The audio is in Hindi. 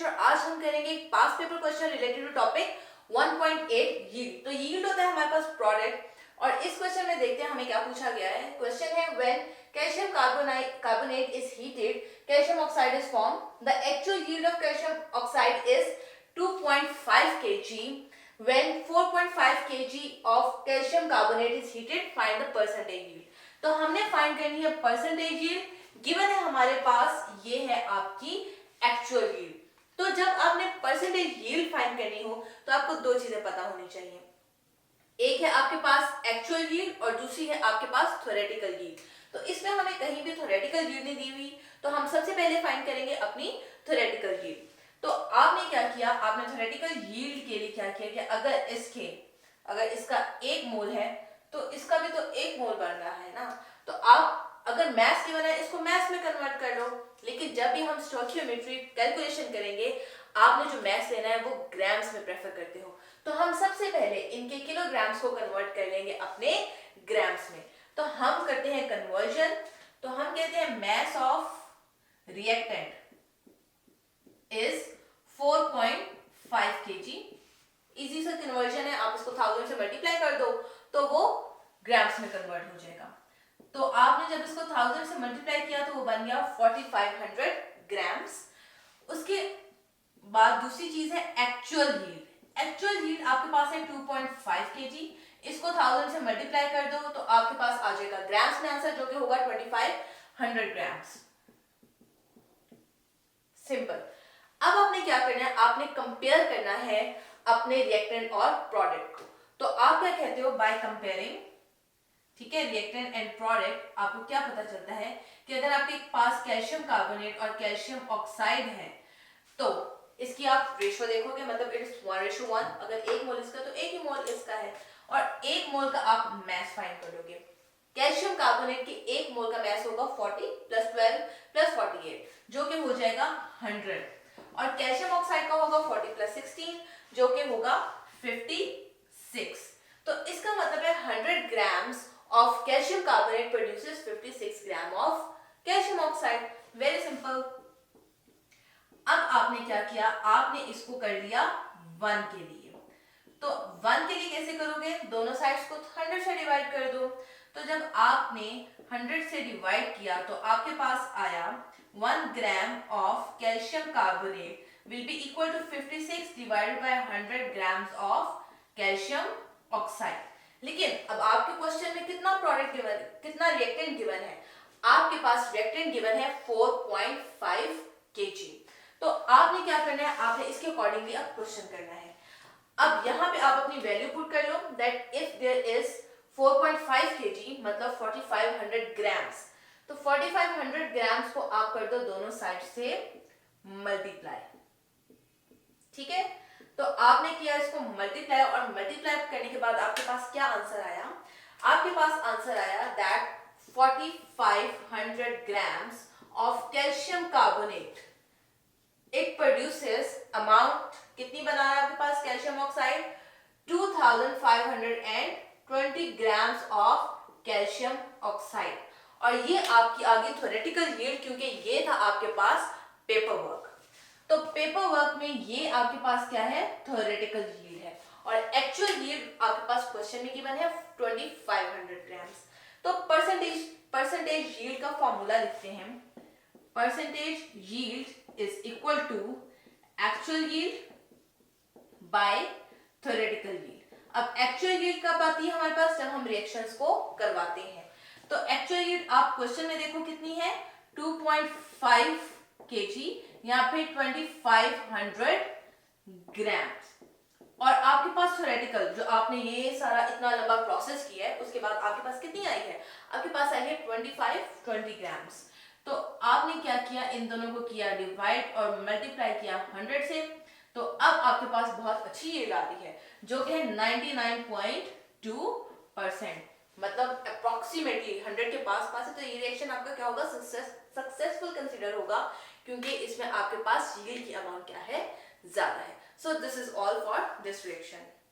और आज हम करेंगे एक past paper question related to topic 1.8 yield. तो यील्ड होता है हमारे पास प्रोडक्ट और इस क्वेश्चन में देखते हैं हमें क्या पूछा गया है। क्वेश्चन है when calcium carbonate is heated calcium oxide is form the actual yield of calcium oxide is 2.5 kg when 4.5 kg of calcium carbonate is heated find the percentage yield। तो हमने फाइंड करनी है परसेंटेज यील्ड। गिवन है हमारे पास ये है आपकी एक्चुअल यील्ड। तो जब आपने परसेंटेज यील्ड फाइंड करनी हो तो आपको दो चीजें पता होनी चाहिए, एक है आपके पास एक्चुअल यील्ड और दूसरी है आपके पास थ्योरेटिकल यील्ड। तो इसमें हमें कहीं भी थ्योरेटिकल यील्ड नहीं दी हुई, तो हम सबसे पहले फाइंड करेंगे अपनी थ्योरेटिकल यील्ड। तो आपने क्या किया, आपने थ्योरेटिकल यील्ड के लिए क्या किया कि अगर इसका 1 मोल है तो इसका भी तो 1 मोल बन रहा है ना। तो आप अगर मैथ्स गिवन है इसको मैथ्स में कन्वर्ट कर लो, लेकिन जब भी हम स्टोइकियोमेट्री कैलकुलेशन करेंगे आपने जो मैथ्स लेना है वो ग्राम्स में प्रेफर करते हो। तो हम सबसे पहले इनके किलोग्राम्स को कन्वर्ट कर लेंगे अपने ग्राम्स में। तो हम करते हैं कन्वर्जन। तो हम कहते हैं mass of reactant is 4.5 kg। Easy सा कन्वर्जन है, आप इसको 1000 से मल्टीप्लाई कर दो तो वो ग्राम्स में कन्वर्ट हो जाएगा। तो आपने जब इसको 1000 से मल्टीप्लाई किया तो वो बन गया 4500 ग्राम्स। उसके बाद दूसरी चीज है एक्चुअल यील्ड। एक्चुअल यील्ड आपके पास है 2.5 kg। इसको 1000 से मल्टीप्लाई कर दो तो आपके पास आ जाएगा ग्राम्स में आंसर, जो कि होगा 2500 ग्राम्स। सिंपल। अब आपने क्या करना है, आपने कंपेयर करना है अपने रिएक्टेंट और प्रोडक्ट को। तो आप क्या कहते हो बाय कंपेयरिंग, ठीक है, रिएक्टेंट एंड प्रोडक्ट। आपको क्या पता चलता है कि अगर आपके पास कैल्शियम कार्बोनेट और कैल्शियम ऑक्साइड है तो इसकी आप रेशो देखोगे, मतलब इट इज 1:1। अगर 1 मोल इसका तो 1 ही मोल इसका है और 1 मोल का आप मास फाइंड करोगे। कैल्शियम कार्बोनेट के 1 मोल का मास होगा 40 + 12 + 48 जो कि हो जाएगा 100 और कैल्शियम ऑक्साइड का होगा 40 + 16 जो कि होगा 56। तो इसका मतलब है 100 grams of calcium carbonate produces 56 gram of calcium oxide। Very simple. अब आपने क्या किया, आपने इसको कर लिया 1 के लिए। तो 1 के लिए कैसे करोगे, दोनों साइड्स को 100 से डिवाइड कर दो। तो जब आपने 100 से डिवाइड किया तो आपके पास आया 1 gram of calcium carbonate will be equal to 56 divided by 100 grams of calcium oxide। लेकिन अब आपके क्वेश्चन में कितना प्रोडक्ट गिवन है, कितना रिएक्टेंट गिवन है। आपके पास रिएक्टेंट गिवन है 4.5 kg। तो आपने क्या करना है, आपने इसके अकॉर्डिंगली अब क्वेश्चन करना है। अब यहाँ पे आप अपनी वैल्यू पुट कर लो that if there is 4.5 kg मतलब 4500 ग्राम्स। तो 4500 ग्राम्स को आप कर दो दोनों साइड से मल्टीप्लाई, ठीक है। तो आपने किया इसको मल्टीप्लाई और मल्टीप्लाई करने के बाद आपके पास क्या आंसर आया, आपके पास आंसर आया that 4500 grams of calcium carbonate it produces amount कितनी बना रहा है आपके पास calcium oxide 2520 grams of calcium oxide. और ये आपकी आगे थ्योरेटिकल यील्ड, क्योंकि ये था आपके पास पेपर वर्क। तो पेपर वर्क में ये आपके पास क्या है, थ्योरेटिकल यील्ड है और एक्चुअल यील्ड आपके पास क्वेश्चन में गिवन है 2500 ग्राम्स। तो परसेंटेज यील्ड का फॉर्मूला लिखते हैं। Percentage yield is equal to actual yield by theoretical yield. अब एक्चुअल यील्ड कब आती है हमारे पास, जब हम रिएक्शंस को करवाते हैं। तो एक्चुअल यील्ड आप क्वेश्चन में देखो कितनी है 2.5 kg या फिर 2500 ग्राम्स। और आपके पास थ्योरेटिकल जो आपने ये सारा इतना लंबा प्रोसेस किया है उसके बाद आपके पास कितनी आई है, आपके पास आई है 2520 ग्राम्स। तो आपने क्या किया, इन दोनों को किया डिवाइड और मल्टीप्लाई किया 100 से। तो अब आपके पास बहुत अच्छी यील्ड आ रही है जो कि है 99.2%, मतलब अप्रोक्सीमेटली 100 के पास है। तो ये रिएक्शन आपका क्या होगा, सक्सेसफुल कंसीडर होगा, क्योंकि इसमें आपके पास यील्ड की अमाउंट क्या है, ज्यादा है। So this is all for this reaction.